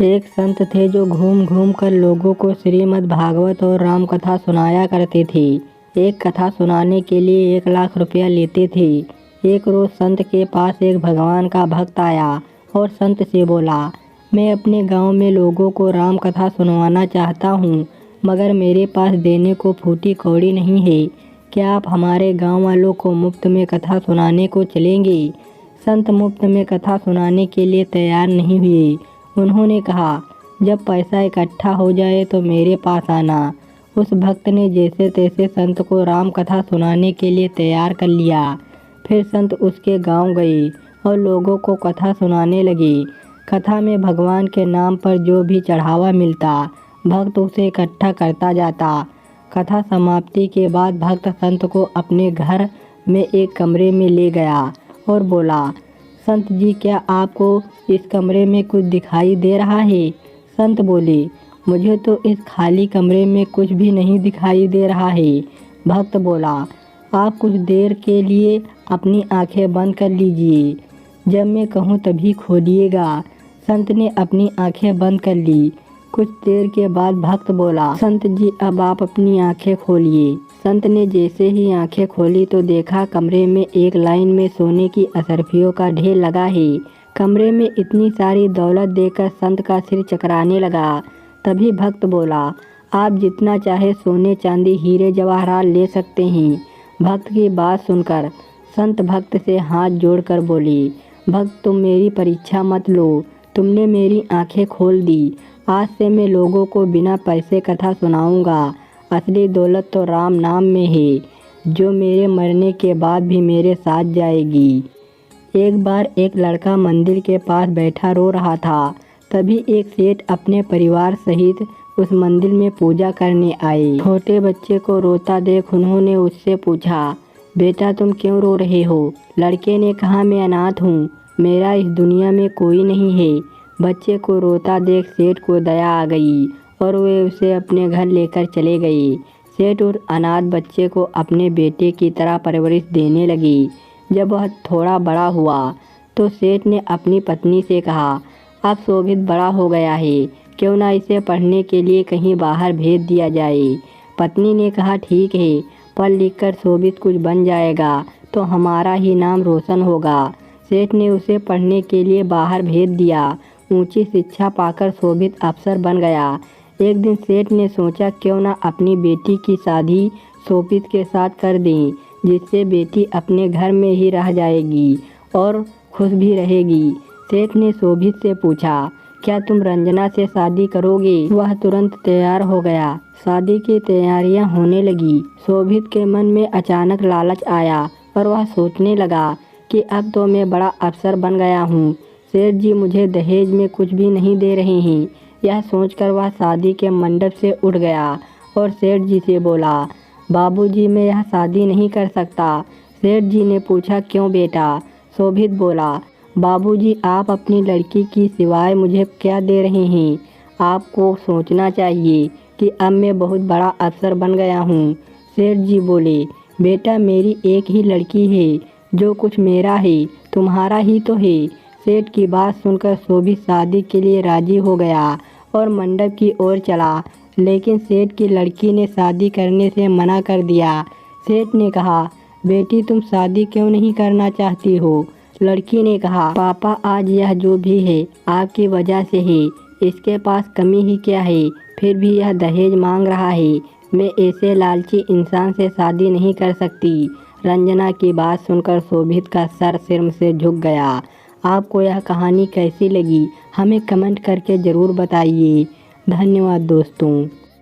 एक संत थे जो घूम घूम कर लोगों को श्रीमद् भागवत और राम कथा सुनाया करते थे। एक कथा सुनाने के लिए 1 लाख रुपया लेते थे। एक रोज संत के पास एक भगवान का भक्त आया और संत से बोला, मैं अपने गांव में लोगों को राम कथा सुनवाना चाहता हूँ, मगर मेरे पास देने को फूटी कौड़ी नहीं है। क्या आप हमारे गांव वालों को मुफ्त में कथा सुनाने को चलेंगे? संत मुफ्त में कथा सुनाने के लिए तैयार नहीं हुए। उन्होंने कहा, जब पैसा इकट्ठा हो जाए तो मेरे पास आना। उस भक्त ने जैसे तैसे संत को राम कथा सुनाने के लिए तैयार कर लिया। फिर संत उसके गांव गए और लोगों को कथा सुनाने लगे। कथा में भगवान के नाम पर जो भी चढ़ावा मिलता, भक्त उसे इकट्ठा करता जाता। कथा समाप्ति के बाद भक्त संत को अपने घर में एक कमरे में ले गया और बोला, संत जी, क्या आपको इस कमरे में कुछ दिखाई दे रहा है? संत बोले, मुझे तो इस खाली कमरे में कुछ भी नहीं दिखाई दे रहा है। भक्त बोला, आप कुछ देर के लिए अपनी आंखें बंद कर लीजिए, जब मैं कहूँ तभी खोलिएगा। संत ने अपनी आंखें बंद कर ली। कुछ देर के बाद भक्त बोला, संत जी, अब आप अपनी आंखें खोलिए। संत ने जैसे ही आंखें खोली तो देखा कमरे में एक लाइन में सोने की अशर्फियों का ढेर लगा है। कमरे में इतनी सारी दौलत देखकर संत का सिर चकराने लगा। तभी भक्त बोला, आप जितना चाहे सोने चांदी हीरे जवाहरात ले सकते हैं। भक्त की बात सुनकर संत भक्त से हाथ जोड़कर बोले, भक्त, तुम मेरी परीक्षा मत लो, तुमने मेरी आंखें खोल दी। आज से मैं लोगों को बिना पैसे कथा सुनाऊंगा। असली दौलत तो राम नाम में है, जो मेरे मरने के बाद भी मेरे साथ जाएगी। एक बार एक लड़का मंदिर के पास बैठा रो रहा था। तभी एक सेठ अपने परिवार सहित उस मंदिर में पूजा करने आए। छोटे बच्चे को रोता देख उन्होंने उससे पूछा, बेटा, तुम क्यों रो रहे हो? लड़के ने कहा, मैं अनाथ हूँ, मेरा इस दुनिया में कोई नहीं है। बच्चे को रोता देख सेठ को दया आ गई और वे उसे अपने घर लेकर चले गए। सेठ उस अनाथ बच्चे को अपने बेटे की तरह परवरिश देने लगी। जब वह थोड़ा बड़ा हुआ तो सेठ ने अपनी पत्नी से कहा, अब शोभित बड़ा हो गया है, क्यों ना इसे पढ़ने के लिए कहीं बाहर भेज दिया जाए। पत्नी ने कहा, ठीक है, पढ़ लिख कर शोभित कुछ बन जाएगा तो हमारा ही नाम रोशन होगा। सेठ ने उसे पढ़ने के लिए बाहर भेज दिया। ऊंची शिक्षा पाकर शोभित अफसर बन गया। एक दिन सेठ ने सोचा, क्यों ना अपनी बेटी की शादी शोभित के साथ कर दें, जिससे बेटी अपने घर में ही रह जाएगी और खुश भी रहेगी। सेठ ने शोभित से पूछा, क्या तुम रंजना से शादी करोगे? वह तुरंत तैयार हो गया। शादी की तैयारियां होने लगी। शोभित के मन में अचानक लालच आया और वह सोचने लगा कि अब तो मैं बड़ा अफसर बन गया हूँ, सेठ जी मुझे दहेज में कुछ भी नहीं दे रहे हैं। यह सोचकर वह शादी के मंडप से उठ गया और सेठ जी से बोला, बाबूजी, मैं यह शादी नहीं कर सकता। सेठ जी ने पूछा, क्यों बेटा? शोभित बोला, बाबूजी, आप अपनी लड़की की सिवाय मुझे क्या दे रहे हैं? आपको सोचना चाहिए कि अब मैं बहुत बड़ा अफसर बन गया हूँ। सेठ जी बोले, बेटा, मेरी एक ही लड़की है, जो कुछ मेरा है तुम्हारा ही तो है। सेठ की बात सुनकर शोभित शादी के लिए राजी हो गया और मंडप की ओर चला, लेकिन सेठ की लड़की ने शादी करने से मना कर दिया। सेठ ने कहा, बेटी, तुम शादी क्यों नहीं करना चाहती हो? लड़की ने कहा, पापा, आज यह जो भी है आपकी वजह से है, इसके पास कमी ही क्या है? फिर भी यह दहेज मांग रहा है। मैं ऐसे लालची इंसान से शादी नहीं कर सकती। रंजना की बात सुनकर शोभित का सर सिर से झुक गया। आपको यह कहानी कैसी लगी हमें कमेंट करके ज़रूर बताइए। धन्यवाद दोस्तों।